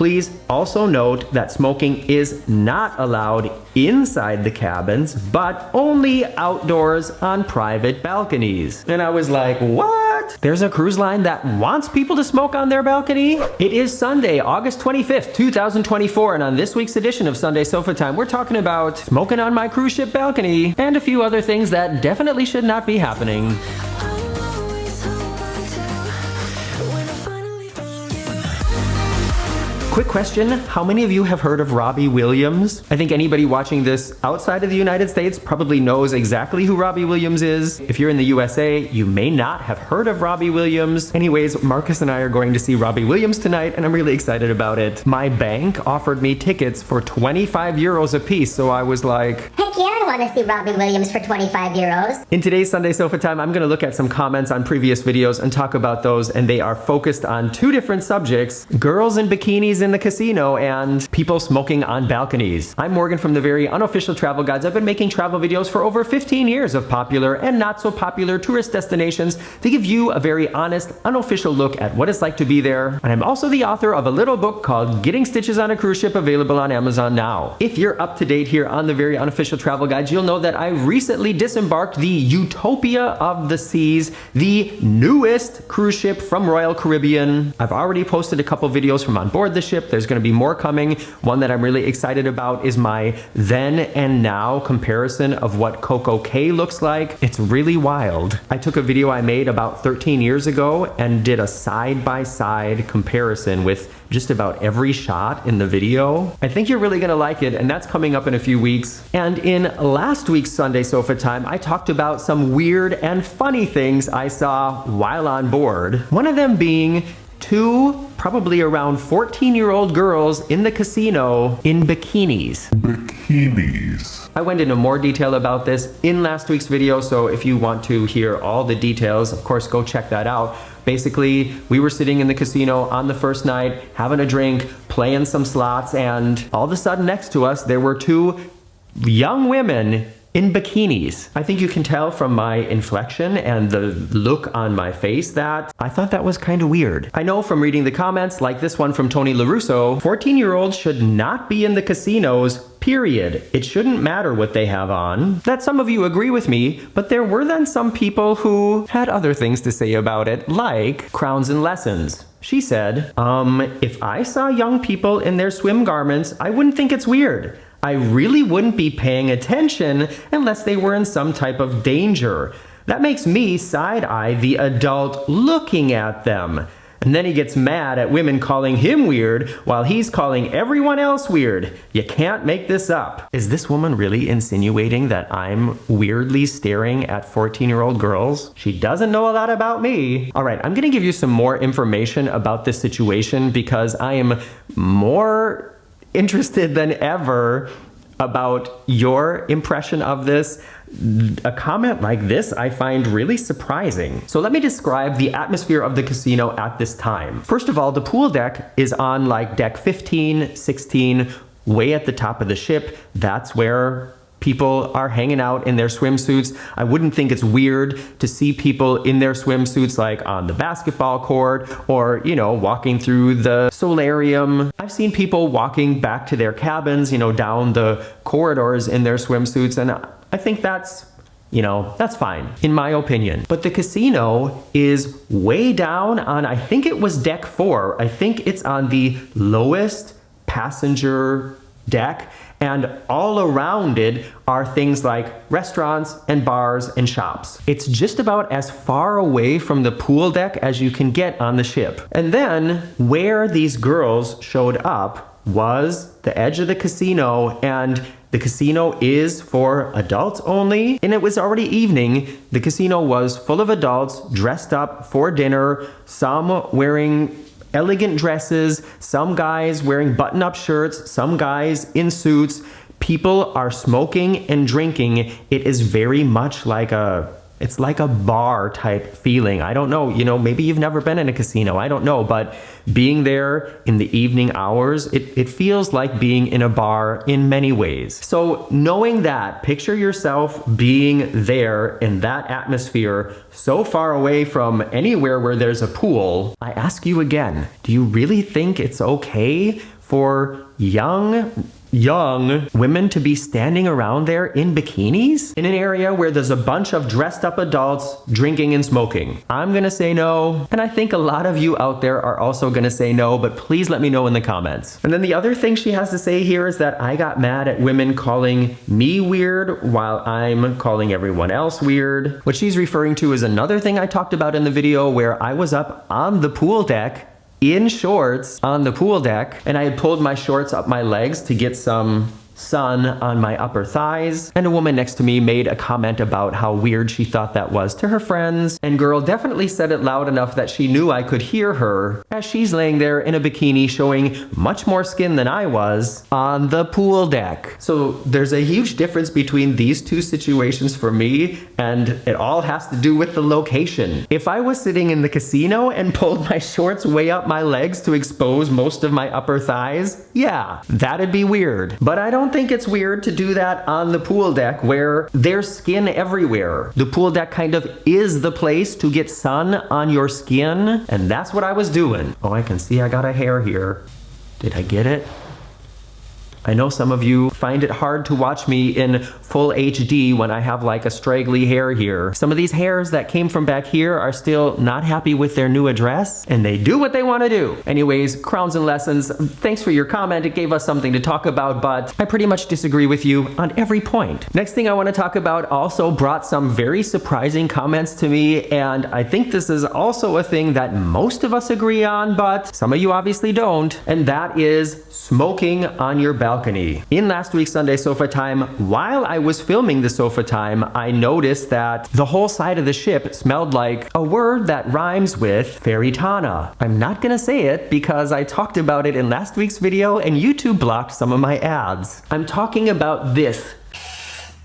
Please also note that smoking is not allowed inside the cabins, but only outdoors on private balconies. And I was like, what? There's a cruise line that wants people to smoke on their balcony? It is Sunday, August 25th, 2024, and on this week's edition of Sunday Sofa Time, we're talking about smoking on my cruise ship balcony and a few other things that definitely should not be happening. Quick question, how many of you have heard of Robbie Williams? I think anybody watching this outside of the United States probably knows exactly who Robbie Williams is. If you're in the USA, you may not have heard of Robbie Williams. Anyways, Marcus and I are going to see Robbie Williams tonight, and I'm really excited about it. My bank offered me tickets for 25 euros a piece, so I was like, heck yeah, I want to see Robbie Williams for 25 euros. In today's Sunday Sofa Time, I'm going to look at some comments on previous videos and talk about those, and they are focused on two different subjects: girls in bikinis in the casino and people smoking on balconies. I'm Morgan from the Very Unofficial Travel Guides. I've been making travel videos for over 15 years of popular and not so popular tourist destinations to give you a very honest, unofficial look at what it's like to be there. And I'm also the author of a little book called Getting Stitches on a Cruise Ship, available on Amazon now. If you're up to date here on the Very Unofficial Travel Guides, you'll know that I recently disembarked the Utopia of the Seas, the newest cruise ship from Royal Caribbean. I've already posted a couple videos from on board the ship. There's going to be more coming. One that I'm really excited about is my then and now comparison of what Coco Cay looks like. It's really wild. I took a video I made about 13 years ago and did a side-by-side comparison with just about every shot in the video. I think you're really gonna like it, and that's coming up in a few weeks. And in last week's Sunday Sofa Time, I talked about some weird and funny things I saw while on board. One of them being two probably around 14-year-old girls in the casino in bikinis. I went into more detail about this in last week's video, so if you want to hear all the details, of course, go check that out. Basically, we were sitting in the casino on the first night, having a drink, playing some slots, and all of a sudden next to us, there were two young women in bikinis. I think you can tell from my inflection and the look on my face that I thought that was kind of weird. I know from reading the comments, like this one from Tony LaRusso, 14-year-olds should not be in the casinos, period. It shouldn't matter what they have on. That some of you agree with me, but there were then some people who had other things to say about it, like Crowns and Lessons. She said, if I saw young people in their swim garments, I wouldn't think it's weird. I really wouldn't be paying attention unless they were in some type of danger. That makes me side-eye the adult looking at them. And then he gets mad at women calling him weird while he's calling everyone else weird. You can't make this up. Is this woman really insinuating that I'm weirdly staring at 14-year-old girls? She doesn't know a lot about me. All right, I'm gonna give you some more information about this situation because I am more interested than ever about your impression of this. A comment like this I find really surprising. So let me describe the atmosphere of the casino at this time. First of all, the pool deck is on like deck 15, 16, way at the top of the ship. That's where people are hanging out in their swimsuits. I wouldn't think it's weird to see people in their swimsuits like on the basketball court or, you know, walking through the solarium. I've seen people walking back to their cabins, you know, down the corridors in their swimsuits, and I think that's, you know, that's fine, in my opinion. But the casino is way down on, I think it was deck 4. I think it's on the lowest passenger deck. And all around it are things like restaurants and bars and shops. It's just about as far away from the pool deck as you can get on the ship. And then where these girls showed up was the edge of the casino, and the casino is for adults only. And it was already evening. The casino was full of adults dressed up for dinner, some wearing elegant dresses, some guys wearing button-up shirts, some guys in suits. People are smoking and drinking. It is very much like it's like a bar type feeling. I don't know, you know, maybe you've never been in a casino, I don't know, but being there in the evening hours, it feels like being in a bar in many ways. So knowing that, picture yourself being there in that atmosphere so far away from anywhere where there's a pool. I ask you again, do you really think it's okay for young women to be standing around there in bikinis in an area where there's a bunch of dressed up adults drinking and smoking? I'm gonna say no, and I think a lot of you out there are also gonna say no, but please let me know in the comments. And then the other thing she has to say here is that I got mad at women calling me weird while I'm calling everyone else weird. What she's referring to is another thing I talked about in the video where I was up on the pool deck in shorts on the pool deck, and I had pulled my shorts up my legs to get some sun on my upper thighs, and a woman next to me made a comment about how weird she thought that was to her friends, and girl definitely said it loud enough that she knew I could hear her as she's laying there in a bikini showing much more skin than I was on the pool deck. So there's a huge difference between these two situations for me, and it all has to do with the location. If I was sitting in the casino and pulled my shorts way up my legs to expose most of my upper thighs, yeah, that'd be weird. But I don't think it's weird to do that on the pool deck where there's skin everywhere. The pool deck kind of is the place to get sun on your skin, and that's what I was doing. Oh, I can see I got a hair here. Did I get it? I know some of you find it hard to watch me in full HD when I have like a straggly hair here. Some of these hairs that came from back here are still not happy with their new address, and they do what they want to do. Anyways, crowns and lessons, thanks for your comment. It gave us something to talk about, but I pretty much disagree with you on every point. Next thing I want to talk about also brought some very surprising comments to me, and I think this is also a thing that most of us agree on, but some of you obviously don't, and that is smoking on your balcony. In last week's Sunday Sofa Time, while I was filming the Sofa Time, I noticed that the whole side of the ship smelled like a word that rhymes with Fairytana. I'm not gonna say it because I talked about it in last week's video and YouTube blocked some of my ads. I'm talking about this.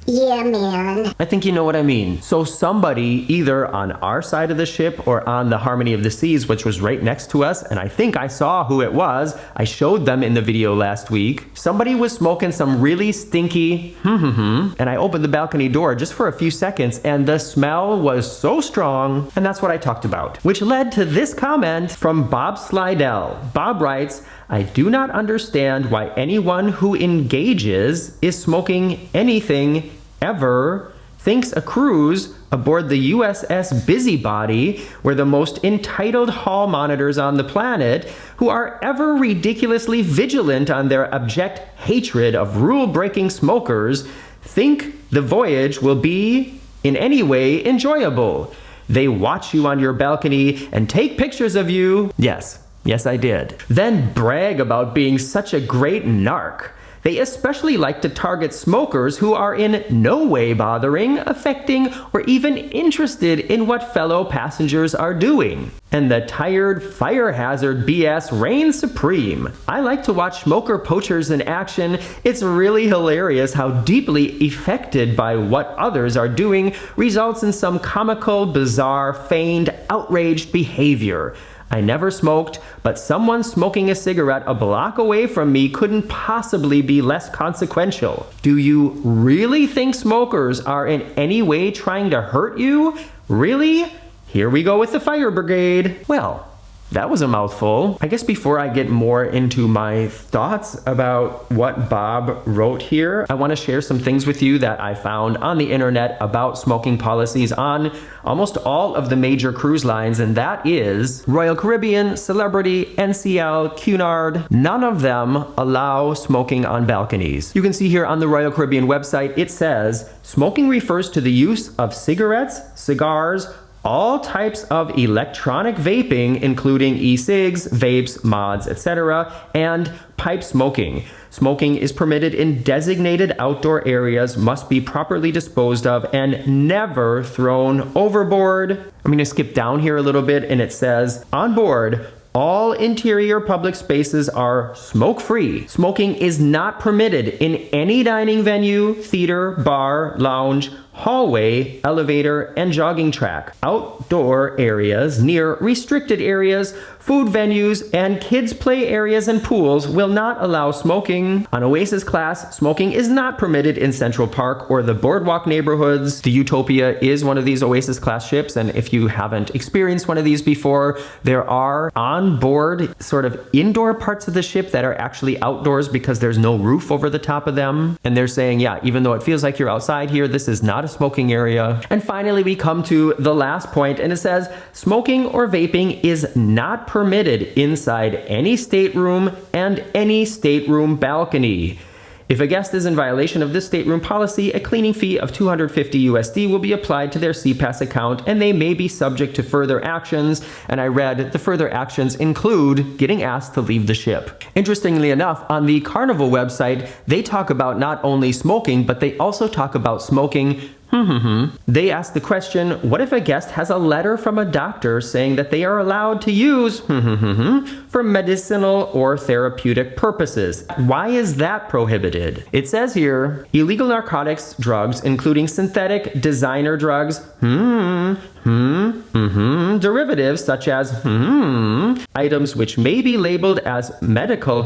Yeah, man. I think you know what I mean. So somebody either on our side of the ship or on the Harmony of the Seas, which was right next to us, and I think I saw who it was. I showed them in the video last week. Somebody was smoking some really stinky and I opened the balcony door just for a few seconds and the smell was so strong, and that's what I talked about. Which led to this comment from Bob Slidell. Bob writes, I do not understand why anyone who engages is smoking anything ever thinks a cruise aboard the USS Busybody, where the most entitled hall monitors on the planet, who are ever ridiculously vigilant on their abject hatred of rule-breaking smokers, think the voyage will be in any way enjoyable. They watch you on your balcony and take pictures of you. Yes, I did. Then brag about being such a great narc. They especially like to target smokers who are in no way bothering, affecting, or even interested in what fellow passengers are doing. And the tired fire hazard BS reigns supreme. I like to watch smoker poachers in action. It's really hilarious how deeply affected by what others are doing results in some comical, bizarre, feigned, outraged behavior. I never smoked, but someone smoking a cigarette a block away from me couldn't possibly be less consequential. Do you really think smokers are in any way trying to hurt you? Really? Here we go with the fire brigade. Well, that was a mouthful. I guess before I get more into my thoughts about what Bob wrote here, I want to share some things with you that I found on the internet about smoking policies on almost all of the major cruise lines, and that is Royal Caribbean, Celebrity, NCL, Cunard. None of them allow smoking on balconies. You can see here on the Royal Caribbean website, it says, smoking refers to the use of cigarettes, cigars, all types of electronic vaping, including e-cigs, vapes, mods, etc., and pipe smoking. Smoking is permitted in designated outdoor areas, must be properly disposed of, and never thrown overboard. I'm going to skip down here a little bit, and it says, on board, all interior public spaces are smoke-free. Smoking is not permitted in any dining venue, theater, bar, lounge, hallway, elevator, and jogging track. Outdoor areas near restricted areas, food venues, and kids' play areas and pools will not allow smoking. On Oasis class, smoking is not permitted in Central Park or the Boardwalk neighborhoods. The Utopia is one of these Oasis class ships, and if you haven't experienced one of these before, there are on-board sort of indoor parts of the ship that are actually outdoors because there's no roof over the top of them. And they're saying, yeah, even though it feels like you're outside here, this is not a smoking area. And finally, we come to the last point, and it says, smoking or vaping is not permitted inside any stateroom and any stateroom balcony. If a guest is in violation of this stateroom policy, a cleaning fee of $250 USD will be applied to their CPAS account, and they may be subject to further actions. And I read the further actions include getting asked to leave the ship. Interestingly enough, on the Carnival website, they talk about not only smoking, but they also talk about smoking. They ask the question, what if a guest has a letter from a doctor saying that they are allowed to use for medicinal or therapeutic purposes? Why is that prohibited? It says here, illegal narcotics, drugs, including synthetic designer drugs, derivatives such as items which may be labeled as medical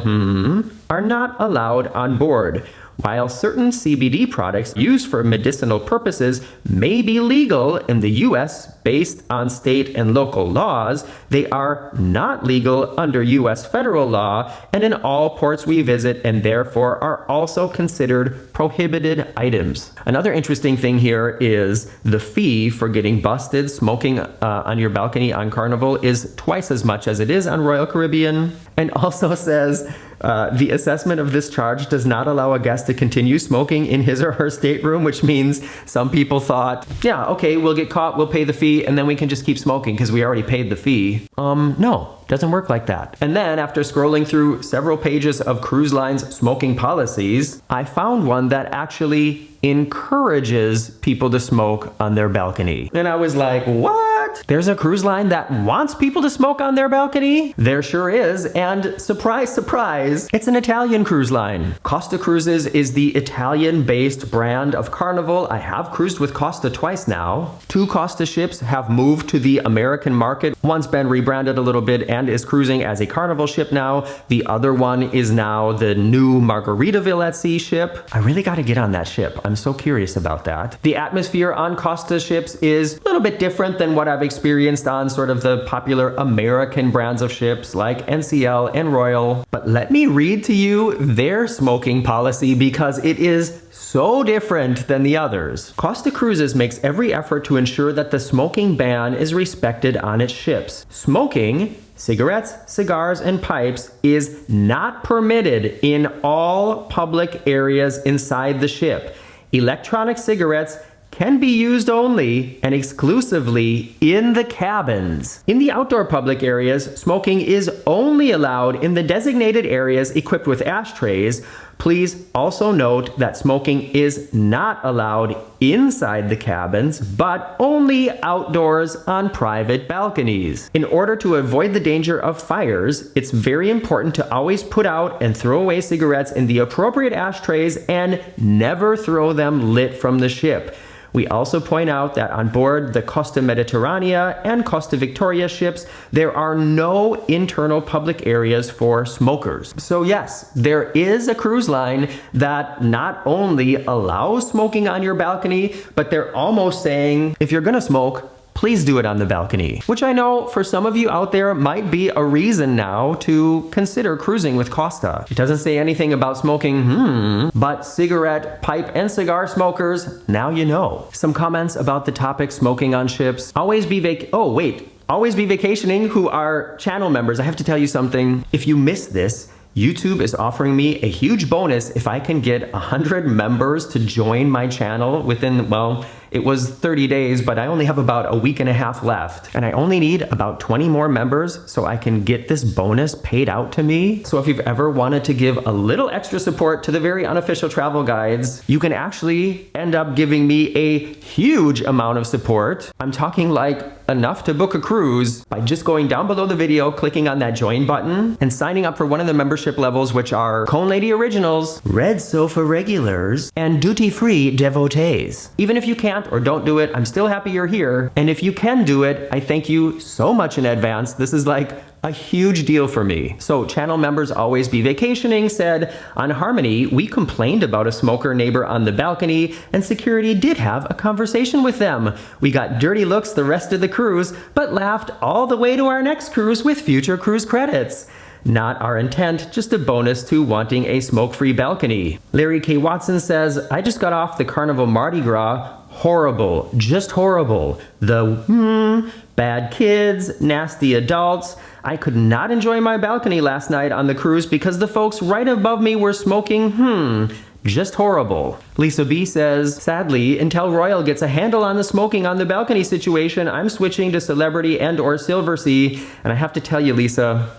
are not allowed on board. While certain CBD products used for medicinal purposes may be legal in the US based on state and local laws, they are not legal under US federal law and in all ports we visit, and therefore are also considered prohibited items. Another interesting thing here is the fee for getting busted smoking on your balcony on Carnival is twice as much as it is on Royal Caribbean, and also says the assessment of this charge does not allow a guest to continue smoking in his or her stateroom, which means some people thought, yeah, okay, we'll get caught, we'll pay the fee, and then we can just keep smoking because we already paid the fee. No, doesn't work like that. And then after scrolling through several pages of cruise lines' smoking policies, I found one that actually encourages people to smoke on their balcony. And I was like, what? There's a cruise line that wants people to smoke on their balcony? There sure is, and surprise, surprise, it's an Italian cruise line. Costa Cruises is the Italian-based brand of Carnival. I have cruised with Costa twice now. 2 Costa ships have moved to the American market. One's been rebranded a little bit and is cruising as a Carnival ship now. The other one is now the new Margaritaville at Sea ship. I really got to get on that ship. I'm so curious about that. The atmosphere on Costa ships is a little bit different than what I've experienced on sort of the popular American brands of ships like NCL and Royal. But let me read to you their smoking policy because it is so different than the others. Costa Cruises makes every effort to ensure that the smoking ban is respected on its ships. Smoking, cigarettes, cigars, and pipes is not permitted in all public areas inside the ship. Electronic cigarettes can be used only and exclusively in the cabins. In the outdoor public areas, smoking is only allowed in the designated areas equipped with ashtrays. Please also note that smoking is not allowed inside the cabins, but only outdoors on private balconies. In order to avoid the danger of fires, it's very important to always put out and throw away cigarettes in the appropriate ashtrays and never throw them lit from the ship. We also point out that on board the Costa Mediterranea and Costa Victoria ships, there are no internal public areas for smokers. So yes, there is a cruise line that not only allows smoking on your balcony, but they're almost saying, if you're gonna smoke, please do it on the balcony. Which I know for some of you out there might be a reason now to consider cruising with Costa. It doesn't say anything about smoking, but cigarette, pipe, and cigar smokers, now you know. Some comments about the topic smoking on ships. Always be vacationing who are channel members. I have to tell you something. If you missed this, YouTube is offering me a huge bonus if I can get 100 members to join my channel within, well, it was 30 days, but I only have about a week and a half left. And I only need about 20 more members so I can get this bonus paid out to me. So if you've ever wanted to give a little extra support to the very unofficial travel guides, you can actually end up giving me a huge amount of support. I'm talking like enough to book a cruise by just going down below the video, clicking on that join button, and signing up for one of the membership levels, which are Cone Lady Originals, Red Sofa Regulars, and Duty Free Devotees. Even if you can't can't or don't do it, I'm still happy you're here. And if you can do it, I thank you so much in advance. This is like a huge deal for me. So channel members always be vacationing said, on Harmony, we complained about a smoker neighbor on the balcony and security did have a conversation with them. We got dirty looks the rest of the cruise, but laughed all the way to our next cruise with future cruise credits. Not our intent, just a bonus to wanting a smoke-free balcony. Larry K. Watson says, I just got off the Carnival Mardi Gras. Horrible, just horrible. The bad kids, nasty adults. I could not enjoy my balcony last night on the cruise because the folks right above me were smoking, just horrible. Lisa B says, sadly, until Royal gets a handle on the smoking on the balcony situation, I'm switching to Celebrity and or Silversea. And I have to tell you, Lisa,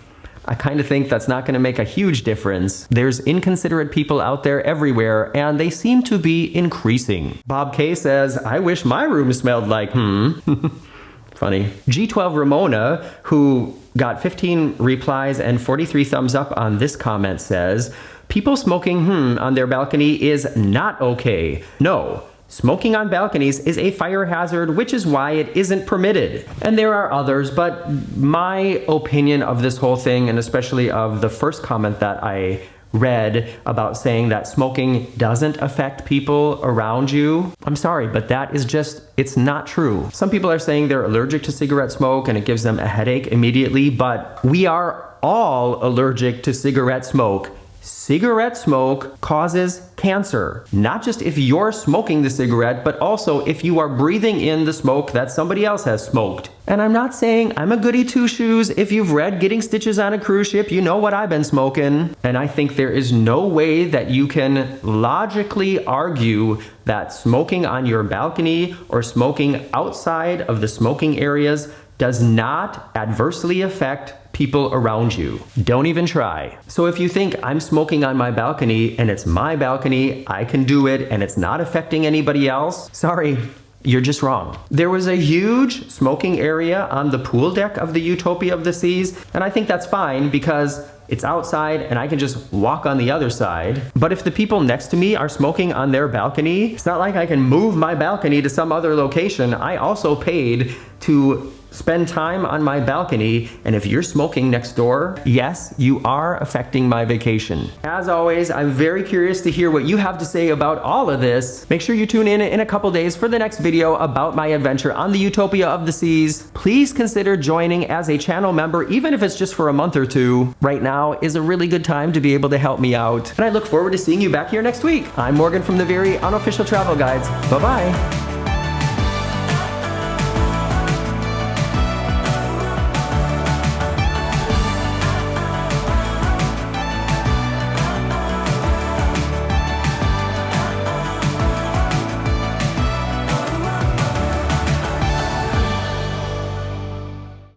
I kind of think that's not going to make a huge difference. There's inconsiderate people out there everywhere, and they seem to be increasing. Bob K says, I wish my room smelled like Funny. G12 Ramona, who got 15 replies and 43 thumbs up on this comment, says, people smoking on their balcony is not okay. No. Smoking on balconies is a fire hazard, which is why it isn't permitted. And there are others, but my opinion of this whole thing, and especially of the first comment that I read about saying that smoking doesn't affect people around you, I'm sorry, but that is just, it's not true. Some people are saying they're allergic to cigarette smoke and it gives them a headache immediately, but we are all allergic to cigarette smoke. Cigarette smoke causes cancer, not just if you're smoking the cigarette, but also if you are breathing in the smoke that somebody else has smoked. And I'm not saying I'm a goody two-shoes. If you've read Getting Stitches on a Cruise Ship, you know what I've been smoking. And I think there is no way that you can logically argue that smoking on your balcony or smoking outside of the smoking areas does not adversely affect people around you. Don't even try. So if you think I'm smoking on my balcony and it's my balcony, I can do it and it's not affecting anybody else, sorry, you're just wrong. There was a huge smoking area on the pool deck of the Utopia of the Seas, and I think that's fine because it's outside and I can just walk on the other side. But if the people next to me are smoking on their balcony, it's not like I can move my balcony to some other location. I also paid to spend time on my balcony, and if you're smoking next door, yes, you are affecting my vacation. As always, I'm very curious to hear what you have to say about all of this. Make sure you tune in a couple days for the next video about my adventure on the Utopia of the Seas. Please consider joining as a channel member, even if it's just for a month or two. Right now is a really good time to be able to help me out, and I look forward to seeing you back here next week. I'm Morgan from the Very Unofficial Travel Guides. Bye-bye.